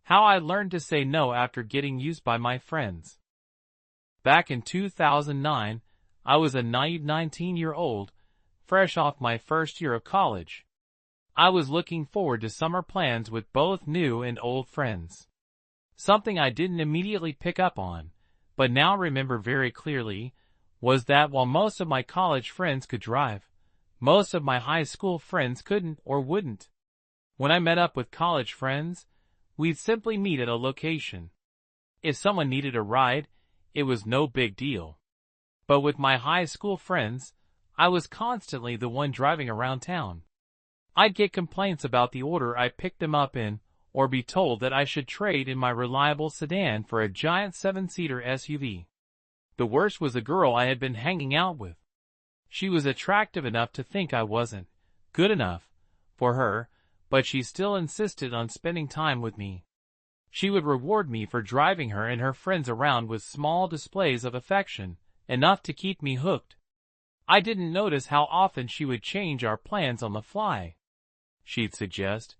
How I learned to say no after getting used by my friends. Back in 2009, I was a naive 19-year-old, fresh off my first year of college. I was looking forward to summer plans with both new and old friends. Something I didn't immediately pick up on, but now remember very clearly, was that while most of my college friends could drive, most of my high school friends couldn't or wouldn't. When I met up with college friends, we'd simply meet at a location. If someone needed a ride, it was no big deal. But with my high school friends, I was constantly the one driving around town. I'd get complaints about the order I picked them up in, or be told that I should trade in my reliable sedan for a giant 7-seater SUV. The worst was a girl I had been hanging out with. She was attractive enough to think I wasn't good enough for her, but she still insisted on spending time with me. She would reward me for driving her and her friends around with small displays of affection, enough to keep me hooked. I didn't notice how often she would change our plans on the fly. She'd suggest,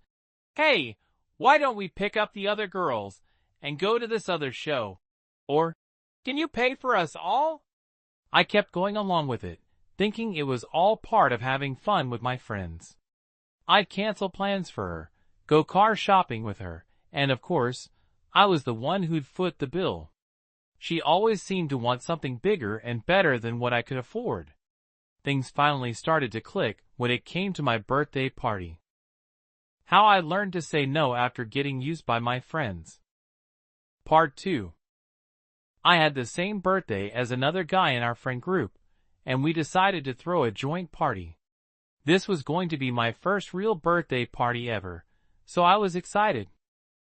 "Hey, why don't we pick up the other girls and go to this other show?" Or, "Can you pay for us all?" I kept going along with it, thinking it was all part of having fun with my friends. I'd cancel plans for her, go car shopping with her, and of course, I was the one who'd foot the bill. She always seemed to want something bigger and better than what I could afford. Things finally started to click when it came to my birthday party. How I learned to say no after getting used by my friends. Part 2. I had the same birthday as another guy in our friend group, and we decided to throw a joint party. This was going to be my first real birthday party ever, so I was excited.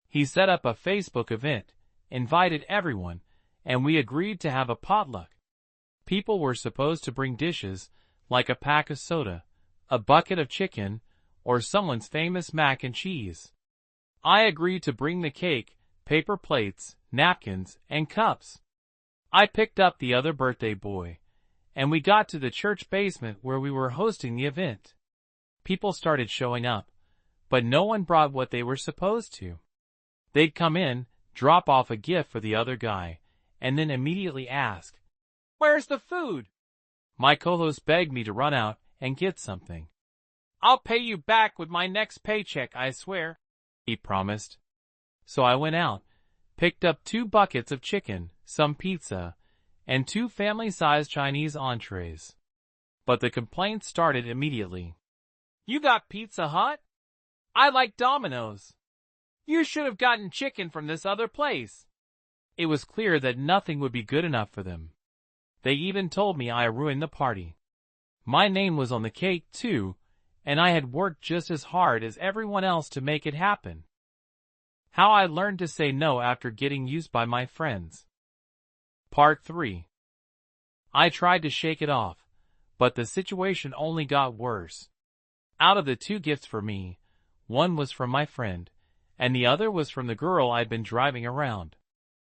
He set up a Facebook event, invited everyone, and we agreed to have a potluck. People were supposed to bring dishes, like a pack of soda, a bucket of chicken, or someone's famous mac and cheese. I agreed to bring the cake, paper plates, napkins, and cups. I picked up the other birthday boy, and we got to the church basement where we were hosting the event. People started showing up, but no one brought what they were supposed to. They'd come in, drop off a gift for the other guy, and then immediately ask, "Where's the food?" My co-host begged me to run out and get something. "I'll pay you back with my next paycheck, I swear," he promised. So I went out, picked up 2 buckets of chicken, some pizza, and 2 family-sized Chinese entrees. But the complaints started immediately. "You got Pizza Hut? I like Domino's. You should have gotten chicken from this other place." It was clear that nothing would be good enough for them. They even told me I ruined the party. My name was on the cake, too, and I had worked just as hard as everyone else to make it happen. How I learned to say no after getting used by my friends. Part 3. I tried to shake it off, but the situation only got worse. Out of the 2 gifts for me, one was from my friend, and the other was from the girl I'd been driving around.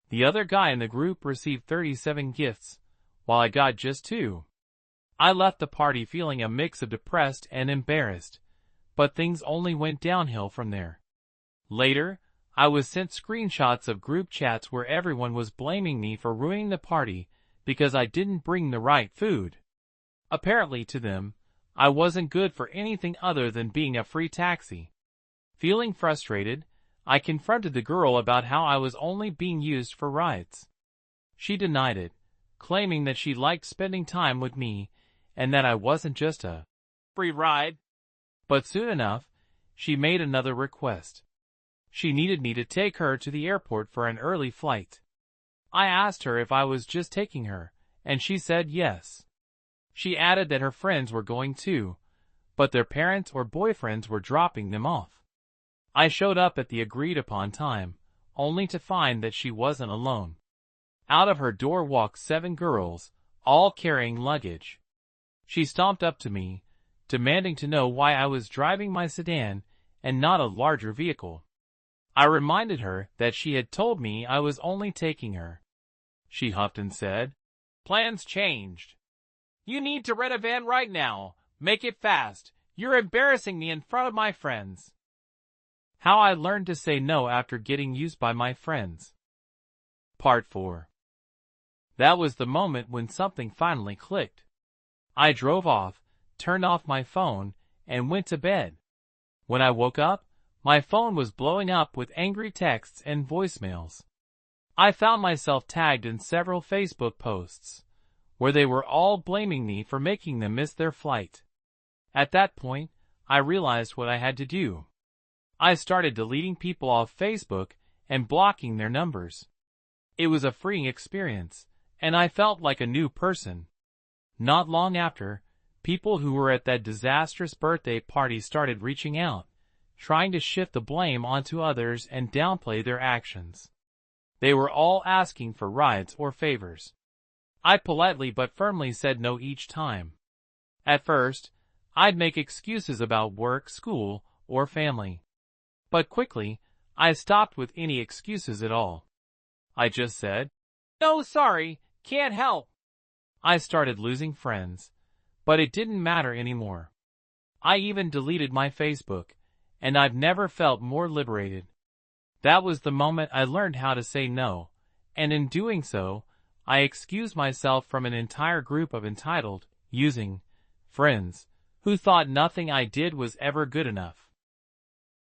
The other guy in the group received 37 gifts, while I got just 2. I left the party feeling a mix of depressed and embarrassed, but things only went downhill from there. Later, I was sent screenshots of group chats where everyone was blaming me for ruining the party because I didn't bring the right food. Apparently to them, I wasn't good for anything other than being a free taxi. Feeling frustrated, I confronted the girl about how I was only being used for rides. She denied it, claiming that she liked spending time with me and that I wasn't just a free ride. But soon enough, she made another request. She needed me to take her to the airport for an early flight. I asked her if I was just taking her, and she said yes. She added that her friends were going too, but their parents or boyfriends were dropping them off. I showed up at the agreed-upon time, only to find that she wasn't alone. Out of her door walked 7 girls, all carrying luggage. She stomped up to me, demanding to know why I was driving my sedan and not a larger vehicle. I reminded her that she had told me I was only taking her. She huffed and said, "Plans changed. You need to rent a van right now. Make it fast. You're embarrassing me in front of my friends." How I learned to say no after getting used by my friends. Part 4. That was the moment when something finally clicked. I drove off, turned off my phone, and went to bed. When I woke up, my phone was blowing up with angry texts and voicemails. I found myself tagged in several Facebook posts, where they were all blaming me for making them miss their flight. At that point, I realized what I had to do. I started deleting people off Facebook and blocking their numbers. It was a freeing experience, and I felt like a new person. Not long after, people who were at that disastrous birthday party started reaching out, trying to shift the blame onto others and downplay their actions. They were all asking for rides or favors. I politely but firmly said no each time. At first, I'd make excuses about work, school, or family. But quickly, I stopped with any excuses at all. I just said, "No, sorry, can't help." I started losing friends, but it didn't matter anymore. I even deleted my Facebook, and I've never felt more liberated. That was the moment I learned how to say no, and in doing so, I excused myself from an entire group of entitled, using friends who thought nothing I did was ever good enough.